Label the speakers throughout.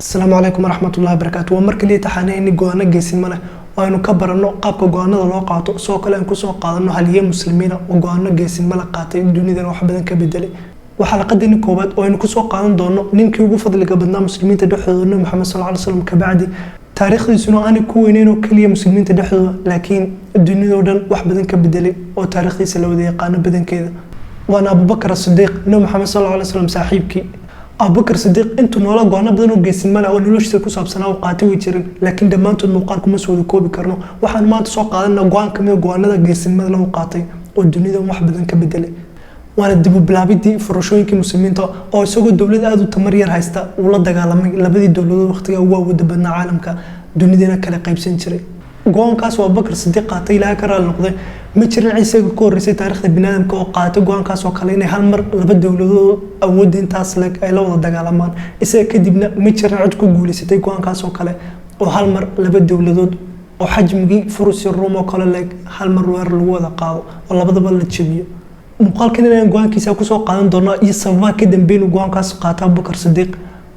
Speaker 1: السلام عليكم ورحمة الله وبركاته. ومركز لي تحاني إني جوانا جيسين مله وإنه كبر إنه قابك جوانا الواقع سوق لأن كسوق قادنا هل هي مسلمين وجوانا جيسين مله قاتين الدنيا ذا واحد بدن كبدلي وحلقة دين كوبات وإنه كسوق قادنا دونه نمكي وجوفض اللي قبلنا مسلمين تدحضوا إنه محمد صلى الله عليه وسلم كبعدي تاريخ السنة أنا كوينين وكلية مسلمين تدحضوا لكن الدنيا ذا واحد بدن كبدلي وتاريخ السلوى ذي قانا بدن كذا. وأنا أبو بكر الصديق إنه محمد صلى الله عليه وسلم صاحبك أبو بكر الصديق أنتم نولا قانا بدن وجيسين ملا ونلوش تكوس بسنا وقاتي ويجرين لكن دما أنتم مقاركم مسؤول كوبي كرنو وحن ما تسوق قادنا قوان كمية قانا ذا جيسين ملا وقاتي والدنيا ذا واحد بدن كبدلي. وأنا الدبو بلابدي فرشوين كمسلمين تا أو سوق الدولة هذا تمرير هايستا ولا دجال لبدي الدولة وقتها هو ودبنا عالم كا دنيا دينا كلا قيب سنشري قوان كاس وأبو بكر الصديق قاتي لها كرا النقطة متشرين عيسى كور رسي تاريخ البنادم كو قاتي قوان كاس وكليني هالمر لبدي الدولة أود إنت أصلك أي لو دجال مان إسا كدبنا متشرين عدكو قولي ستي قوان كاس وكله وهالمر لبدي الدولة وحجمي فرس الروم وكله لك هالمر وير الوضع قاو والله بدو بالتشبيه مقال كنا نقول كيسا كوسو قادم دونا يسوى كده بين وقوان كاس قاتا أبو بكر الصديق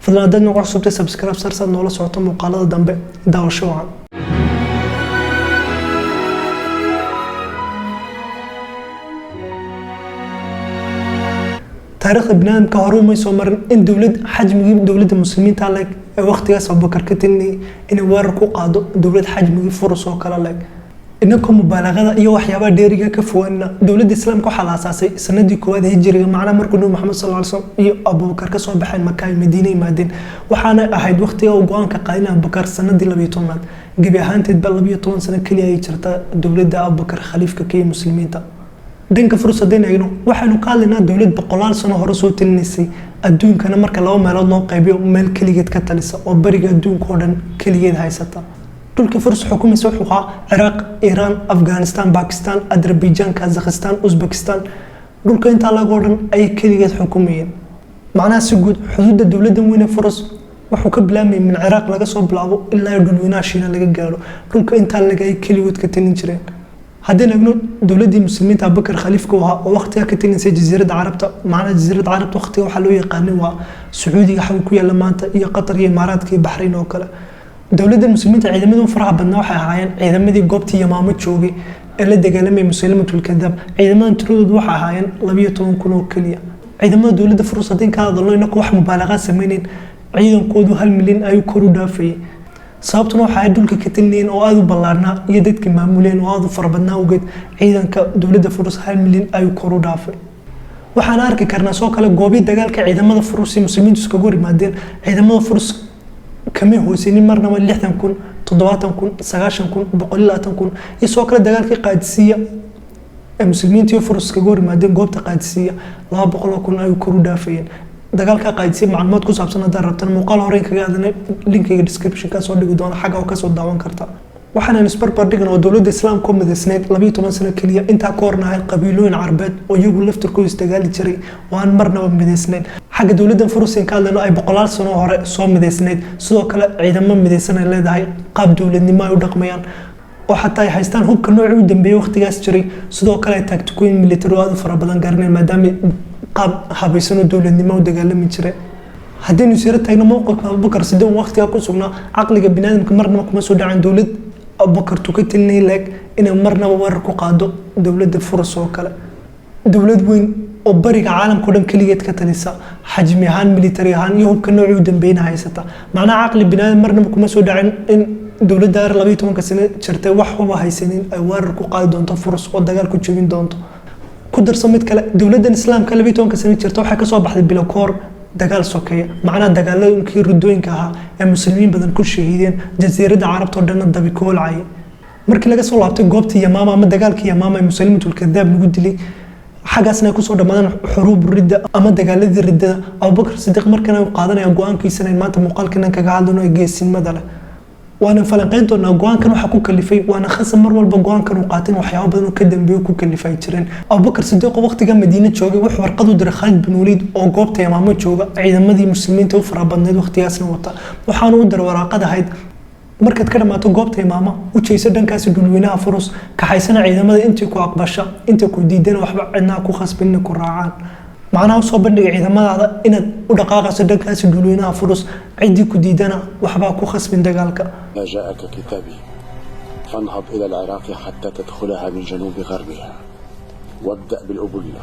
Speaker 1: فضلنا دنا نقول صوتي سبسكرايب سرسل نولا صوتهم مقالة دنبه داو شوعا تاريخ ابنان كهرو ما يسمر إن دولة حجم دولة المسلمين تعلق وقت ياس أبو بكر كتني إن وركو قادو دولة حجم فرص وكلا لك إنكم مبالغة iyo waxyaabo dheeriga ka fogaana dawladda islaamka waxa la aasaasay sanadii koowaad hijriga macna markuu Muhammad sallallahu alayhi wasallam iyo Abu Bakar ka soo baxay Makka iyo Madiina yimaadeen waxaana ahayd waqtiga uu go'aanka qaadanay Abu Bakar sanadii 12 gabi ahaanteed bal 12 sano kaliya ay jirta dawladda Abu Bakar khaliifka ka muslimiinta dhanka fursadeen aynu waxaanu ka hadlaynaa dawlad boqolaal sano hore soo tilinaysay adduunkana marka laba meelood loo qaybiyo meel kaligeed ka talisa oo bariga adduunka oo dhan kaligeed haysata دول فرص حكومة سوحها العراق إيران أفغانستان باكستان أذربيجان كازاخستان أوزبكستان دول كنت على قرن أي كليات حكوميين معناها سجود حدود الدولة وين فرص وحكم بلامي من العراق لقى صوب بلعبو إلا يدول ويناشينا لقى قالوا دول كنت على أي كليات كتنين جرين هذين يقولون دولة دي مسلمين أبو بكر خليفكوها ووقتها كتنين سي جزيرة عربتا معنا جزيرة عرب وقتها وحلوية قانوها سعودي حوكوية لما أنت هي قطر هي إمارات كي بحرين وكلا دولة المسلمين عيدمدهم فرح بالنوحة هاين عيدمدي قبتي يمامة شوقي اللي دجالمي مسلمة الكذاب عيدمدهم ترود وحة هاين لبيتهم كلوا كليا عيدمدهم دولة فرصة دين كذا ضلوا إنك واحد مبالغات سمينين عيدهم كودو هالملين أي كرو دافي صابتنا وحة دول كتلين أو هذا بلارنا يدك معمولين وهذا فربنا وجد عيدهم كدولة فرصة هالملين أي كرو دافي وحنا أركي كرنا سوق على قوبي دجال كعيدمدهم فرصة مسلمين تسكجوري مادين عيدمدهم فرصة كمية هو سنين مرنا ما 60 كون 70 كون 90 كون 100 كون يسوق له دجال قادسية المسلمين تيو فرص كجور مادين قوبة قادسية لا 100 كون أي كرو دافين دجال قادسية معلومات كوس عبسنا دربتنا مقال هورين كجادنا لينك الديسكريبشن كاسو اللي قدونا حاجة وكاسو داون كرتا وحنا نسبر بردقنا ودولة الإسلام كم ذا سنة لبيتو مثلا كلية أنت كورنا هاي القبيلون عربات ويجوا لفتر كويس تجال جري وان مرنا من سنة حاجة دولة فرصين كان لنا أي بقلال سنة هراء صوم من سنة سو كلا عيدما من سنة اللي هاي قاب دولة ما يودقميان وحتى يحستان هو كنوع عودن بيوقت جاس جري سو كلا تكتكوين ميليترو هذا فرابلان قرنين ما دام قاب حبيسنو دولة ما ودقال من جري هدين يصير تاينا موقف أبو بكر سدون وقت يأكل سجنا عقلي بنادم كمرنا كم سود عن دولة أبو بكر تكتلني لك إن مرنا ووركو قادو دولة الفرص وكلا دولة وين وبرق عالم كلهم كليات كتلسا حجمي هان ميليتري هان يهوب كنوع عودن بينها هايستا معناه عقل بنادم مرنا كم سود عن إن دولة دار لبيتهم كسنة شرطة وحوا هايسنين أي وركو قادو دونتو فرص ودجال كتشوفين دونتو كدر سميت كلا دولة الإسلام كلا بيتهم كسنة شرطة وحكي صوب بحد بلاكور دجال سوكية معناه دجال يمكن يردوين كها المسلمين بدن كل شهيدين جزيرة عرب تودنا الدبي كول عاي مركي لقى صلاه قوبتي يا ماما ما دجالك يا ماما مسلمة الكذاب نقول لي حاجة كوسو دمان حروب الردة أما دجال ذي الردة أو بكر الصديق مركنا وقادنا يقوان كي سنة ما تمقال كنا كقعدنا يجيسين مدله وأنا فلقيت إنه جوان كانوا حكوا كلفي وأنا خصم مرة والبجوان كانوا قاتين وحياة بدنوا كدم بيوكو كلفي ترين أو بكر الصديق وقت جا مدينة شوقي وحور قدو در خالد بن وليد أو جوبت يا محمد شوقي عيدا مدي مسلمين توفر بندد وقت ياسن وطا وحانو در وراقة هيد مركز كده ما تجوبت يا ماما وتشيسر دن كاس دنوينها فرص كحيسنا عيدا مدي أنت كو أقبشة أنت كو ديدين وحب عنا كو خاص بينك الرعان macnaha soo bandhigay ciidamadaada inaad u dhaqaaqayso dhankaasi dhulweynaha Furus cidii ku diidana waxba ku khasbin dagaalka.
Speaker 2: جاءك كتابي فانهض إلى العراق حتى تدخلها من جنوب غربها وابدأ بالأبلة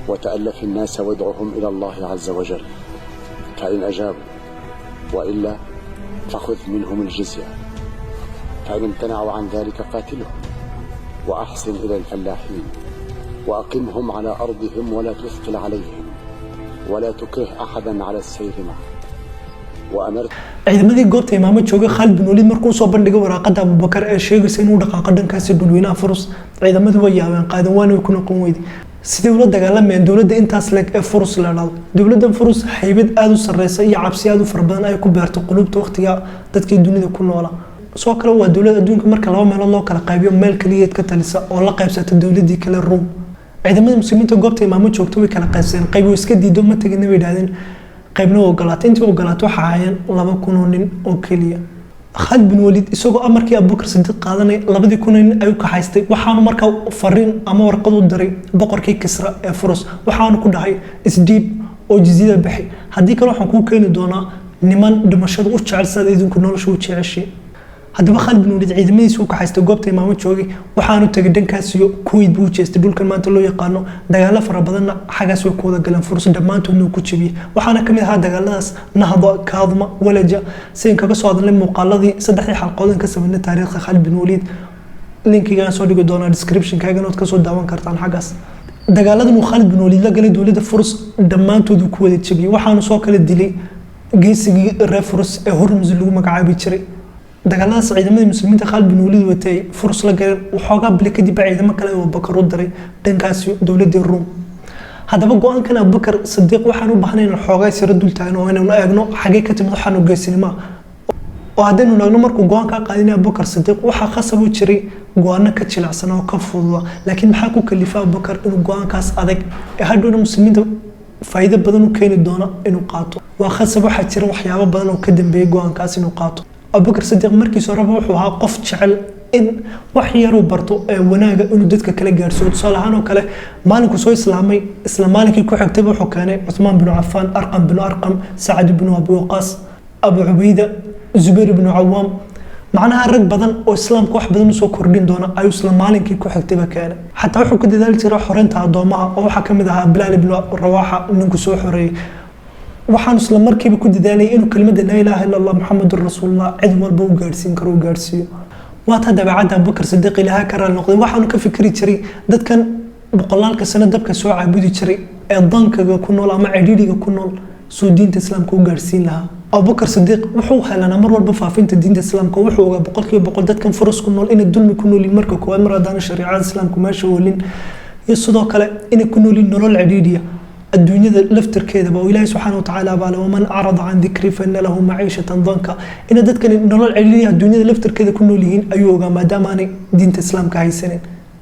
Speaker 2: وتألف الناس وادعهم إلى الله عز وجل فإن أجابوا وإلا فخذ منهم الجزية فإن امتنعوا عن ذلك قاتلهم وأحسن إلى الفلاحين وأقمهم على أرضهم ولا تثقل عليهم ولا تكره أحدا على السير معك وأمرت
Speaker 1: ciidamadii goobta imaamo joogay Khalid bin Walid markuu soo bandhigay waraaqada Abu Bakar ee sheegaysa inuu dhaqaaqo dhankaasi dhulweynaha Furus ciidamadu way yaabeen qaadan waana ku noqon weydi sidii ula dagaalameen dawladda intaas leeg ee Furus la dhado dawladda Furus haybad aad u sareysa iyo cabsi aad u farabadan ay ku beerto qulubta waqtiga dadkii dunida ku noolaa soo kale waa dawladda adduunka marka laba meelood loo kala qaybiyo meel kaliya ka talisa oo la qaybsata dawladii kale Rome ciidamada muslimiinta goobta imaamo joogto way kala qaybsadeen qayb way iska diido ma tagin way yiraahdeen qaybna ogolaatay intii ogolaatay waxa ahaayeen 2,000 nin oo kaliya Khalid bin Walid isagoo amarkii Abu Bakr Siddiq qaadanay 2,000 nin ay ka haystay waxaanu markaa fariin ama warqad u diray boqorkii Kisra ee Furus waxaanu ku dhahay isdiib oo jizida bixi hadii kale waxaan ku keeni doonaa niman dhimashada u jecel sida idinku nolosha u jeceshay haddaba Khalid bin Walid ciidamadiisu ka haystay goobta imaamo joogay waxaanu tagay dhankaasi Kuwait buu jeestay dhulkan maanta loo yaqaano dagaalo fara badan xagaas way ku wada galeen Furus dhamaantoodna ku jabiyay waxaana kamid ahaa dagaaladaas Nahda Kaadma Walaja seen kaga soo hadlay muuqaaladii saddexdii xalqadood ka sameeyay taariikhda Khalid bin Walid linkiga soo dhigo doona description kaaga nood ka soo daawan kartaan xagaas dagaaladan uu Khalid bin Walid la galay dawladda Furus dhamaantood ku wada jabiyay waxaanu soo kala dilay geesigii reer Furus ee Hormuz lagu magacaabi jiray dagaaladaas ciidamada muslimiinta Khalid bin Walid watay Furus la galeen waxoogaa bil kadib ciidamo kale oo Bakar u diray dhankaasi dawladda Rome haddaba go'aankan Abu Bakr Siddiq waxaan u baahnay in xoogaa sira dul taagno oo inaan eegno xagee ka timid waxaan u geysanima oo haddaynu naagno markuu go'aanka qaadanay Abu Bakr Siddiq waxa khasab u jiray go'aano ka jilicsan oo ka fudud laakiin maxaa ku kalifay Abu Bakr inuu go'aankaas adag ee hadhow muslimiinta faa'iido badan u keeni doona inuu qaato waa khasab waxa jira waxyaabo badan oo ka dambeeyay go'aankaas inuu qaato Abu Bakr Siddiq markii soo rabo wuxuu ahaa qof jecel in wax yar uu barto ee wanaaga inuu dadka kala gaarsiiyo salahan oo kale maalinku soo islaamay isla maalinkii ku xigtay wuxuu keenay Uthman bin Affan Arqam bin Arqam Sa'd bin Abi Waqqas Abu Ubayda Zubair bin Awwam macnaha rag badan oo islaamka wax badan soo kordhin doona ay isla maalinkii ku xigtay ba keenay hatta wuxuu ku dadaal jiray xoreynta addoomaha oo waxa kamid ahaa Bilal ibn Rawaha ninku soo xoreeyay waxaan isla markiiba ku dadaalay inuu kelmadda la ilaaha illa allah muhammadur rasuulullah cid walba u gaarsiin karo gaarsiyo waata dabeecadda Abu Bakr Siddiq ilaaha ka raal noqday waxaanu ka fikri jiray dadkan boqolaalka sano dabka soo caabudi jiray ee dankaga ku nool ama cidhiidhiga ku nool soo diinta islaamka u gaarsiin lahaa Abu Bakr Siddiq wuxuu helanaa mar walba faafinta diinta islaamka wuxuu ogaa boqolkiiba boqol dadkan Furus ku nool inay dulmi ku noolin marka koowaad mar haddana shariicada islaamku meesha walin iyo sidoo kale inay ku noolin nolol cidhiidhiya الدنيا لفتر كذا وإلهي سبحانه وتعالى قال ومن أعرض عن ذكري فإن له معيشة ضنكا إن ذاتك نرى العليا الدنيا لفتر كذا كله لهين أيوة ما دام أنا دين الإسلام كهاي سنين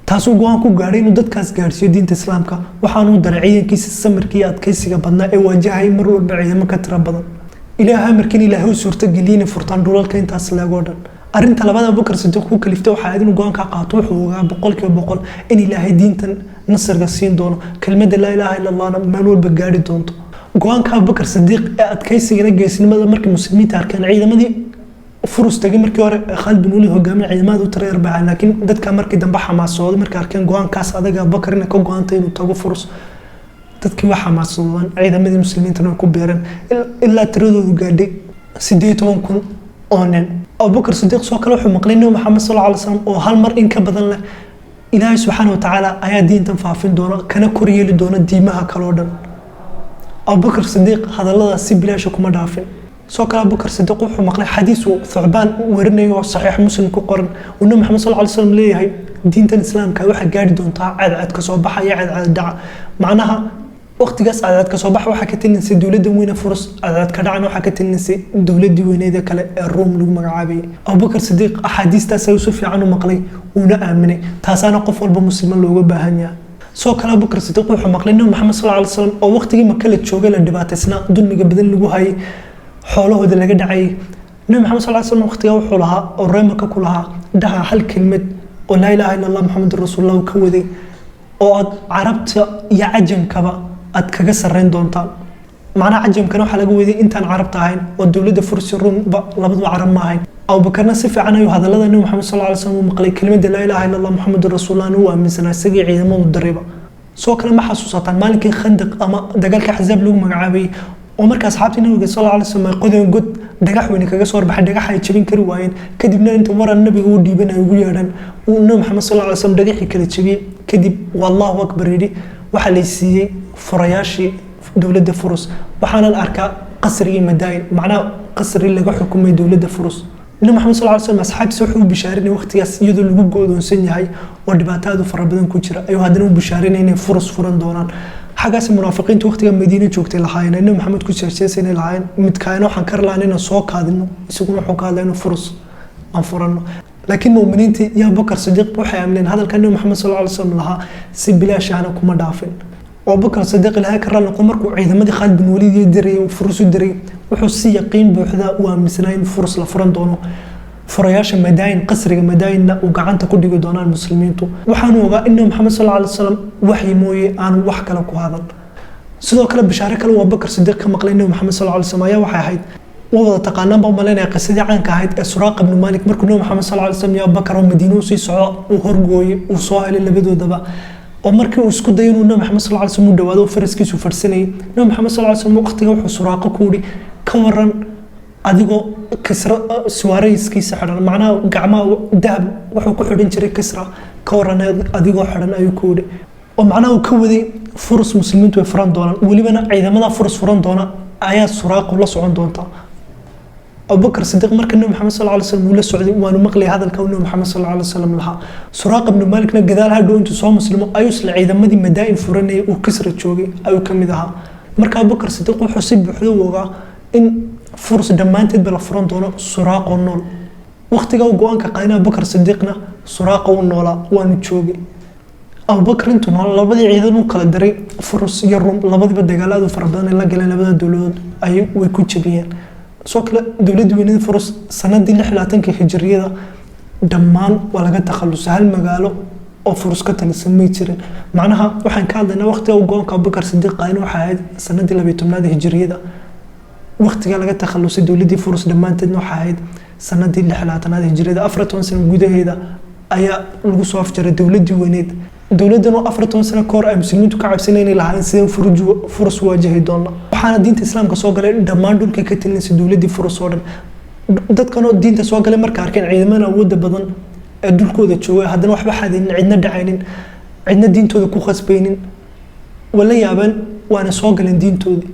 Speaker 1: تاسو قوانكو قارين ودات كاس قارسيو دين الإسلام كا وحانو درعيا كيس السمر كيات كيسي قبضنا إواجهي مرور بعيدا ما كتر بدن إلهي مركين إلهي سورة قليني فرطان دولال كاين تاس لا قردن أرنت لبدا أبو بكر صديق هو كلفته وحايدين وقوانكا قاطوح وبقول كي بقول إن إلهي دينتن نصر قاسين دونه كلمة لا إله إلا الله مالول بقاري دونتو قوانكا أبو بكر صديق أتكيسي جيسين ماذا مركي مسلمين تاركان عيدا مدي فرص تجي مركي خالد بن وليد هو جامع عيدا ماذا ترى أربعة لكن دت كان مركي دنبحها مع الصواد مركي أركان قوان كاس أدق أبو بكر إنك قوانتين وتاقو فرص دتكي وحا مع الصواد عيدا مدي مسلمين تنو كبيرن إلا تريدو قادي سيديتهم كن أونن أبو بكر الصديق سو كلا وحو مقلين محمد صلى الله عليه وسلم oo hal mar in ka badan leh Ilaahay subhanahu wa ta'ala ayaa diintan faafin doona kana koryeeli doona diimaha kala oo dhan Abu Bakr الصديق hadallada si bilaash kuma dhaafin soo kala Abu Bakr الصديق wuxuu maqlay xadiis uu Thu'ban warinayo oo saxiix Muslim ku qoran oo Muhammad صلى الله عليه وسلم leeyahay diintan islaamka waxa gaari doontaa cad ka soo baxaya cad dhaca macnaha waqtigaas aad ka soo bax waxa ka tilinaysa dawladda weyn Furus aad ka dhacay waxa ka tilinaysa dawladda weyneeda kale ee Rome lagu magacaabay Abu Bakr Siddiq ahadiistaas ay soo fiican u maqlay una aaminay taasana qof walba muslim looga baahan yahay soo kala Abu Bakr Siddiq wuxuu maqlay Muhammad sallallahu alayhi wasallam oo waqtigii Makka la joogay la dhibaataysna dulmiga badan lagu hayay xoolahooda laga dhacay Muhammad sallallahu alayhi wasallam waqtiga wuxuu lahaa oo reemaka ku lahaa dhaha hal kelmad oo la ilaaha illa allah muhammadur rasuulullah ka waday oo carabta iyo ajamkaba aad kaga sarreyn doontaan macnaha cajamkana waxaa laga weydiyay intaan carabta ahayn oo dowladda fursi ruumba labaduba carab ma ahayn abubakarna si fiican ayuu hadallada nabi maxamed sallallahu alayhi wasallam u maqlay kelimada laa ilaaha illa allah muxammadur rasuulullah uu aaminsanaa isagii ciidamadu dariba soo kale ma xasuusataan maalinkii khandaq ama dagaalka axzaab lagu magacaabay oo marka asxaabtii nabiga sallallahu alayhi wasallam qodeen god dhagax weyn kaga soo baxay dhagax ay jabin kari waayeen kadibna inta waran nabiga uu dhiibanay ugu yeedhan uu nabi maxamed sallallahu alayhi wasallam dhagaxii kala jabiyay kadib wallahu akbar yiri waxa la siiyay furayaashii dowladda furus waxaana arkaa qasri madayn macnaha qasri laga xukumay dowladda furus nabi maxamed sallallahu alayhi wasallam asxaabtiisa wuxuu bishaarinay waqtigaas iyadoo lagu go'doonsan yahay oo dhibaatadu fara badan ku jira ayuu haddana u bishaarinay inay furus furan doonaan xagaas munaafiqiintu waqtiga Madiina joogtay lahaayeen nabi maxamed ku sheegsaysanay lahaayeen mid kaayna waxaan kar lahayn soo kaadino isaguna wuxuu ka hadlay inuu furus aan furano laakiin muuminiintii ya Bakar Sidiq waxay aamineen hadalka nabi maxamed sallallahu alayhi wasallam lahaa si bilaash ahna kuma dhaafin oo Bakar Sidiq ilaahay ka raali noqo markuu ciidamadii Khalid bin Walid iyo diray furus u diray wuxuu si yaqiin buuxda u aaminsanaa in furus la furan doono furayaasha madayn qasriga madaynna uu gacanta ku dhigi doonaan muslimiintu waxaanu ogaa in Muhammad sallallahu alayhi wasallam waxay mooyee aan wax kale ku hadan sidoo kale bishaare kale waa Bakar Sidiq ka maqlay in Muhammad sallallahu alayhi wasallam ayaa waxay ahayd wada taqaanaan baa malinaya qisadii caanka ahayd ee Suraq ibn Malik markuu Muhammad sallallahu alayhi wasallam yaa Bakar oo Madiina u sii socdo uu horgooyay uu soo helay labadoodaba oo markii uu isku dayo inuu Muhammad sallallahu alayhi wasallam u dhawaado faraskiisu farsanay Muhammad sallallahu alayhi wasallam waqtiga wuxuu Suraq ku yiri ka waran adigoo kisra suwaarayskiisa xidhan macnaha gacmaha dahab wuxuu ku xidhan jiray kisra ka waran adigoo xidhan ayuu ku yiri oo macnaha uu ka waday furus muslimiintu ay furan doonaan walibana ciidamada furus furan doona ayaa Suraq la socon doonta Abubakar Sidiq markii nabi Muhammad sallallahu alayhi wasallam uu la socday waanu maqlay hadalka nabi Muhammad sallallahu alayhi wasallam lahaa Suraq ibn Malikna gadaal hadhow intuu soo muslimo ayuu isla ciidamadii madaa'in furanay uu kisra joogay ayuu kamid ahaa marka Abubakar Sidiq wuxuu si buuxda u ogaa in furus dhamaanteed bala furan doono Suraq oo nool waqtiga uu go'aanka qaadana Bakar Sidiqna Suraq oo noola waanu joogay Abubakar intuu nool labadii ciidan u kala diray furus iyo rum labadiiba dagaaladu fara badan la galeen labada dawladood ay way ku jabiyeen soo kale dawladda weynada furus sanadii 66 hijriyada dhammaan waa laga takhalusay hal magaalo oo furus ka tansamay jirin macnaha waxaan ka hadlaynaa waqtiga uu go'aanka Bakar Sidiq qaadana waxa ahayd sanadii 12 hijriyada waqtiga laga takhalusay dawladii furus dhamaanteedna waxa ahayd sanadii 66 hijriyada 14 sano gudaheeda ayaa lagu soo afjaray dawladii weyneed dawladdan oo 14 sano ka hor ay muslimiintu ka cabsanayeen lahayn sideen furus waajahi doona waxaana diinta islaamka soo galay dhammaan dhulka ka tilinaysa dawladii furus oo dhan dadkan oo diinta soo galay marka arkeen ciidamada awood badan ee dhulkooda joogay haddana waxba xadin cidna dhacaynin cidna diintooda ku khasbaynin wala yaabaan waana soo galeen diintooda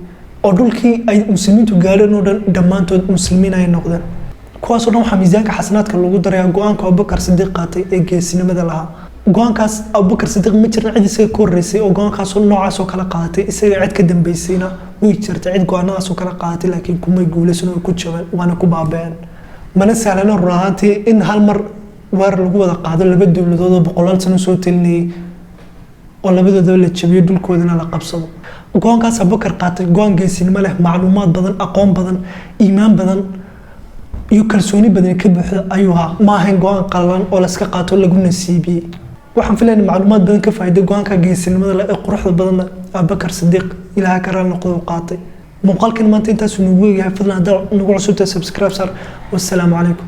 Speaker 1: oo dhulkii ay muslimiintu gaareen oo dhan dhamaantood muslimiin ay noqdeen kuwaas oo dhan waxa miisaanka xasanaadka lagu daray go'aanka Abubakar Sidiq qaatay ee geesinimada lahaa go'aankaas Abubakar Sidiq ma jirin cid isaga ka horeysay oo go'aankaas noocaas oo kala qaadatay isaga cid ka dambeysayna way jirtay cid go'aanadaas oo kala qaadatay laakiin kuma guuleysan oo ku jabeen waana ku baabeen mana sahlana runaantii in hal mar war lagu wada qaado laba dawladood oo boqolaal sano soo talinayay oo labadooda la jabiyo dhulkoodana la qabsado go'aankaas Abubakar qaatay go'aan geesinimo leh macluumaad badan aqoon badan iimaan badan iyo kalsooni badan ka buuxda ayuu ahaa ma ahayn go'aan qalan oo la iska qaato lagu nasiibiyay waxaan filaynaa macluumaad badan ka faa'iido go'aanka geesinimada leh ee quruxda badan Abubakar Sidiq ilaaha ka raali noqdo qaatay muuqaalkan maanta intaas uu nagu yahay fadlan hadda nagu cusubta subscribe sar wassalaamu calaykum